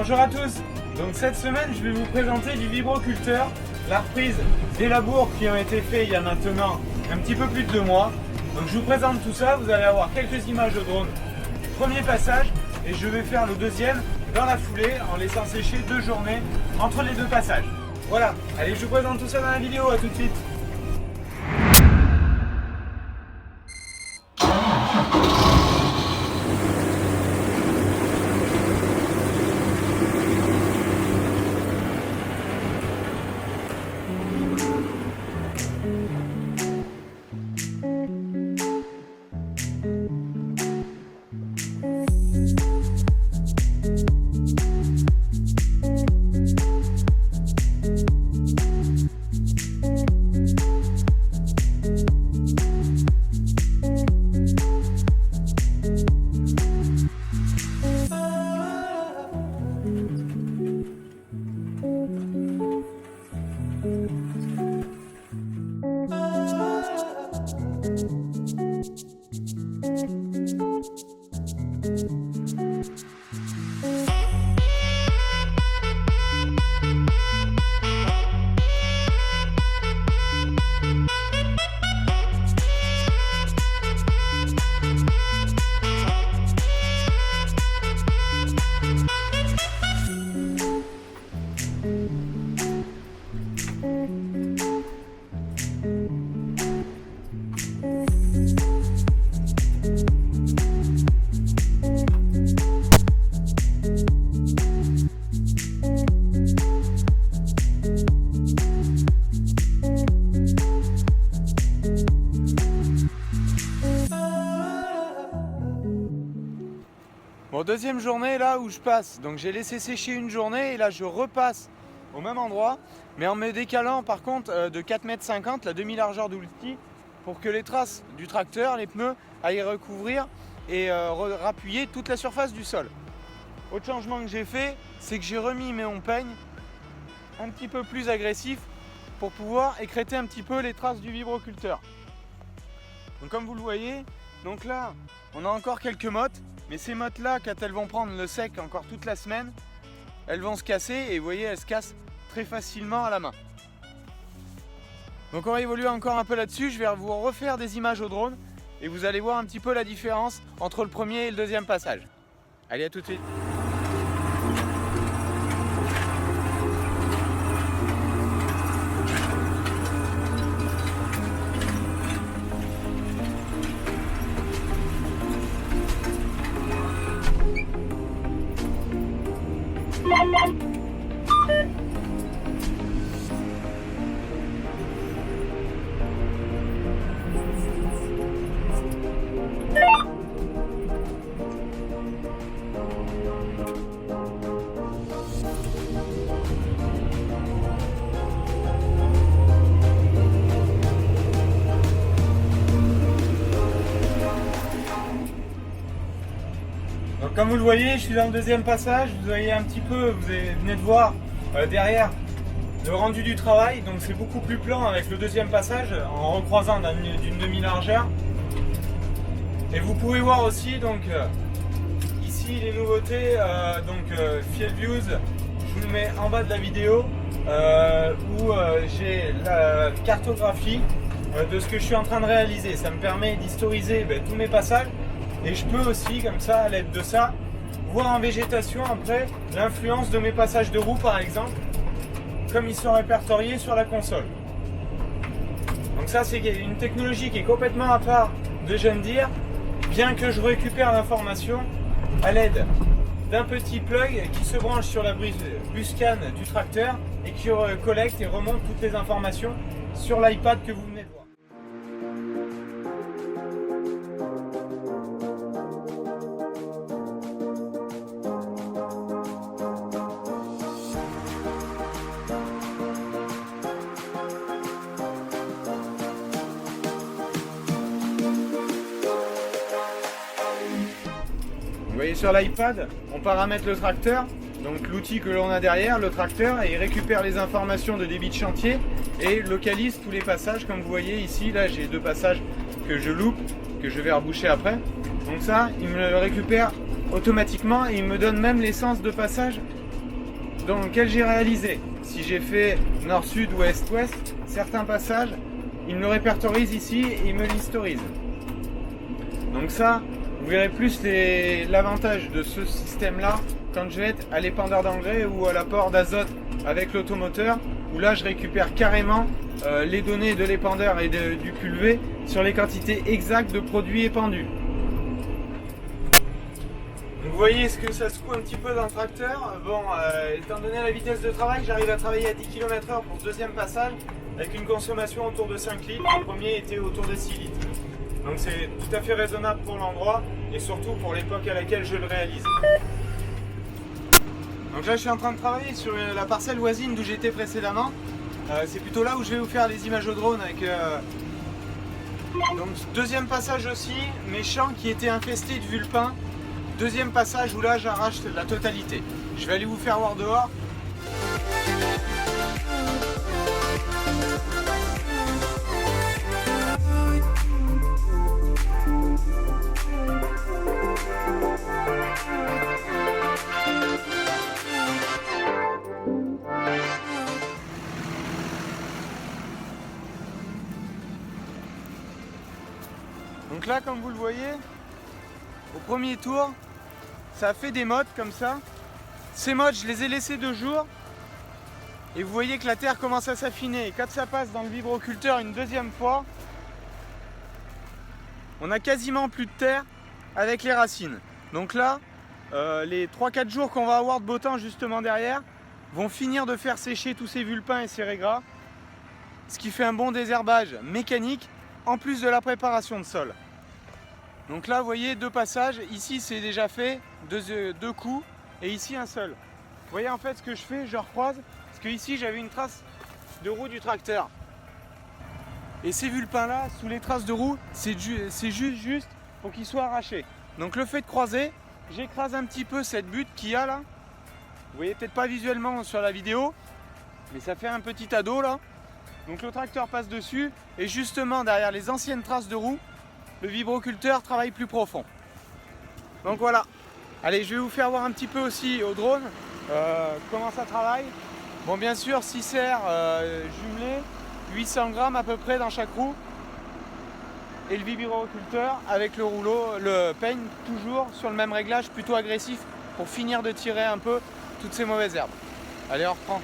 Bonjour à tous. Donc cette semaine, je vais vous présenter du vibroculteur, la reprise des labours qui ont été faits il y a maintenant un petit peu plus de 2 mois. Donc je vous présente tout ça, vous allez avoir quelques images de drone. Premier passage, et je vais faire le deuxième dans la foulée en laissant sécher 2 journées entre les 2 passages. Voilà, allez, je vous présente tout ça dans la vidéo, à tout de suite. Bon, deuxième journée là où je passe, donc j'ai laissé sécher une journée et là je repasse au même endroit, mais en me décalant par contre de 4,50 m la demi-largeur de l'outil pour que les traces du tracteur, les pneus, aillent recouvrir et rappuyer toute la surface du sol. Autre changement que j'ai fait, c'est que j'ai remis mon peigne un petit peu plus agressif pour pouvoir écrêter un petit peu les traces du vibroculteur. Donc comme vous le voyez, donc là on a encore quelques mottes. Mais ces mottes là, quand elles vont prendre le sec encore toute la semaine, elles vont se casser et vous voyez, elles se cassent très facilement à la main. Donc on va évoluer encore un peu là-dessus, je vais vous refaire des images au drone et vous allez voir un petit peu la différence entre le premier et le deuxième passage. Allez, à tout de suite. Donc comme vous le voyez, je suis dans le deuxième passage, vous voyez un petit peu, vous venez de voir derrière le rendu du travail, donc c'est beaucoup plus plan avec le deuxième passage en recroisant d'une demi-largeur. Et vous pouvez voir aussi donc ici les nouveautés, Field Views, je vous le mets en bas de la vidéo où j'ai la cartographie de ce que je suis en train de réaliser. Ça me permet d'historiser tous mes passages. Et je peux aussi, comme ça, à l'aide de ça, voir en végétation après l'influence de mes passages de roue par exemple, comme ils sont répertoriés sur la console. Donc ça, c'est une technologie qui est complètement à part de John Deere, bien que je récupère l'information à l'aide d'un petit plug qui se branche sur la buscane du tracteur et qui collecte et remonte toutes les informations sur l'iPad que vous venez de voir. Vous voyez sur l'iPad, on paramètre le tracteur, donc l'outil que l'on a derrière, le tracteur, et il récupère les informations de débit de chantier et localise tous les passages. Comme vous voyez ici, là j'ai 2 passages que je loupe, que je vais reboucher après. Donc ça, il me le récupère automatiquement et il me donne même les sens de passage dans lequel j'ai réalisé. Si j'ai fait nord-sud ou est-ouest, certains passages, il me le répertorise ici et il me l'historise. Donc ça, vous verrez plus l'avantage de ce système-là quand je vais être à l'épandeur d'engrais ou à l'apport d'azote avec l'automoteur, où là je récupère carrément les données de l'épandeur et du pulvé sur les quantités exactes de produits épandus. Donc vous voyez ce que ça secoue un petit peu dans le tracteur. Bon, étant donné la vitesse de travail, j'arrive à travailler à 10 km/h pour ce deuxième passage avec une consommation autour de 5 litres. Le premier était autour de 6 litres. Donc c'est tout à fait raisonnable pour l'endroit et surtout pour l'époque à laquelle je le réalise. Donc là je suis en train de travailler sur la parcelle voisine d'où j'étais précédemment. C'est plutôt là où je vais vous faire les images au drone avec donc deuxième passage aussi, mes champs qui étaient infestés de vulpins. Deuxième passage où là j'arrache la totalité. Je vais aller vous faire voir dehors. Donc là, comme vous le voyez, au premier tour, ça a fait des mottes comme ça. Ces mottes, je les ai laissées 2 jours. Et vous voyez que la terre commence à s'affiner. Et quand ça passe dans le vibroculteur une deuxième fois, on a quasiment plus de terre avec les racines. Donc là, les 3-4 jours qu'on va avoir de beau temps justement derrière vont finir de faire sécher tous ces vulpins et ces raies-gras. Ce qui fait un bon désherbage mécanique en plus de la préparation de sol. Donc là vous voyez 2 passages, ici c'est déjà fait, 2 coups et ici un seul. Vous voyez en fait ce que je fais, je recroise, parce que ici j'avais une trace de roue du tracteur. Et ces vulpins là, sous les traces de roue, c'est juste pour qu'ils soient arrachés. Donc le fait de croiser, j'écrase un petit peu cette butte qu'il y a là. Vous voyez peut-être pas visuellement sur la vidéo, mais ça fait un petit ado là. Donc le tracteur passe dessus et justement derrière les anciennes traces de roue, le vibroculteur travaille plus profond. Donc voilà. Allez, je vais vous faire voir un petit peu aussi au drone comment ça travaille. Bon, bien sûr, 6 serres jumelées, 800 grammes à peu près dans chaque roue. Et le vibroculteur avec le rouleau, le peigne toujours sur le même réglage plutôt agressif pour finir de tirer un peu toutes ces mauvaises herbes. Allez, on reprend.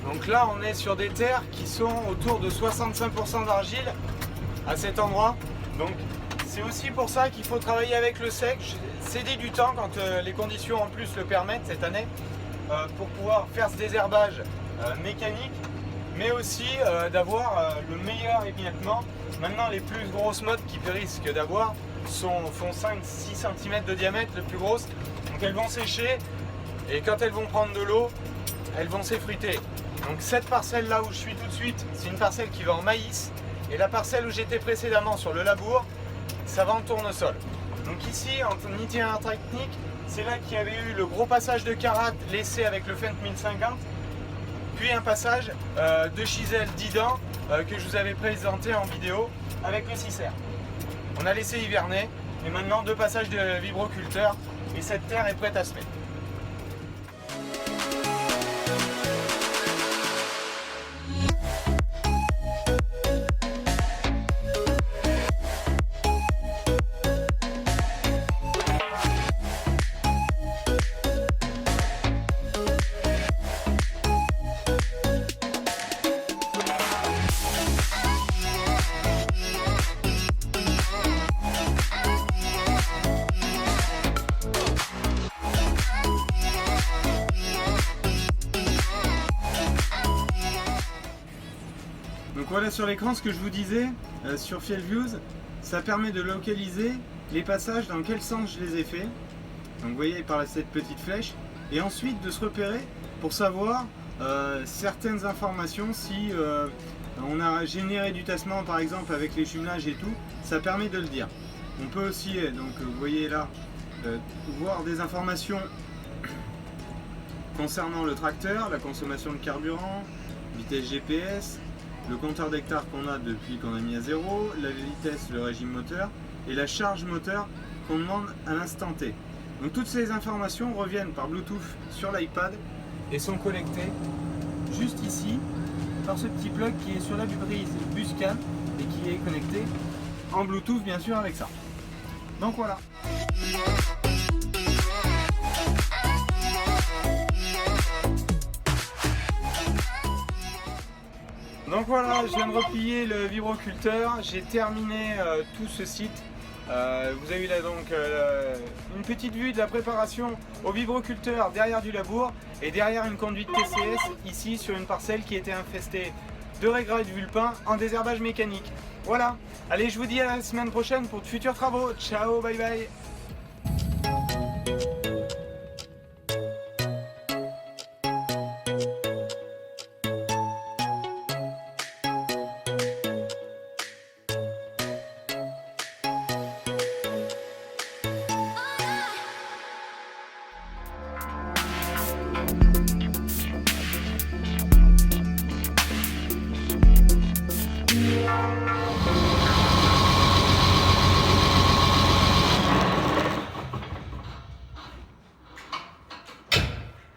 Donc là on est sur des terres qui sont autour de 65% d'argile à cet endroit. Donc c'est aussi pour ça qu'il faut travailler avec le sec, céder du temps quand les conditions en plus le permettent cette année pour pouvoir faire ce désherbage mécanique, mais aussi d'avoir le meilleur émiettement. Maintenant les plus grosses mottes qui risquent d'avoir font 5-6 cm de diamètre, les plus grosses. Donc elles vont sécher et quand elles vont prendre de l'eau, elles vont s'effriter. Donc cette parcelle là où je suis tout de suite, c'est une parcelle qui va en maïs. Et la parcelle où j'étais précédemment sur le labour, ça va en tournesol. Donc ici, en itinéraire technique, c'est là qu'il y avait eu le gros passage de Carat laissé avec le Fendt 1050. Puis un passage de Chisel 10 dents que je vous avais présenté en vidéo avec le 6R. On a laissé hiverner et maintenant 2 passages de vibroculteur et cette terre est prête à se mettre. Donc voilà sur l'écran ce que je vous disais sur Field Views, ça permet de localiser les passages dans quel sens je les ai faits. Donc vous voyez par cette petite flèche, et ensuite de se repérer pour savoir certaines informations. Si on a généré du tassement par exemple avec les jumelages et tout, ça permet de le dire. On peut aussi, donc vous voyez là, voir des informations concernant le tracteur, la consommation de carburant, vitesse GPS, le compteur d'hectares qu'on a depuis qu'on a mis à 0, la vitesse, le régime moteur et la charge moteur qu'on demande à l'instant T. Donc toutes ces informations reviennent par Bluetooth sur l'iPad et sont connectées juste ici par ce petit plug qui est sur la prise Buscan et qui est connecté en Bluetooth bien sûr avec ça. Donc voilà. Donc voilà, je viens de replier le vibroculteur, j'ai terminé tout ce site. Vous avez là donc une petite vue de la préparation au vibroculteur derrière du labour et derrière une conduite TCS ici sur une parcelle qui était infestée de raigrats et de vulpins en désherbage mécanique. Voilà, allez, je vous dis à la semaine prochaine pour de futurs travaux. Ciao, bye bye.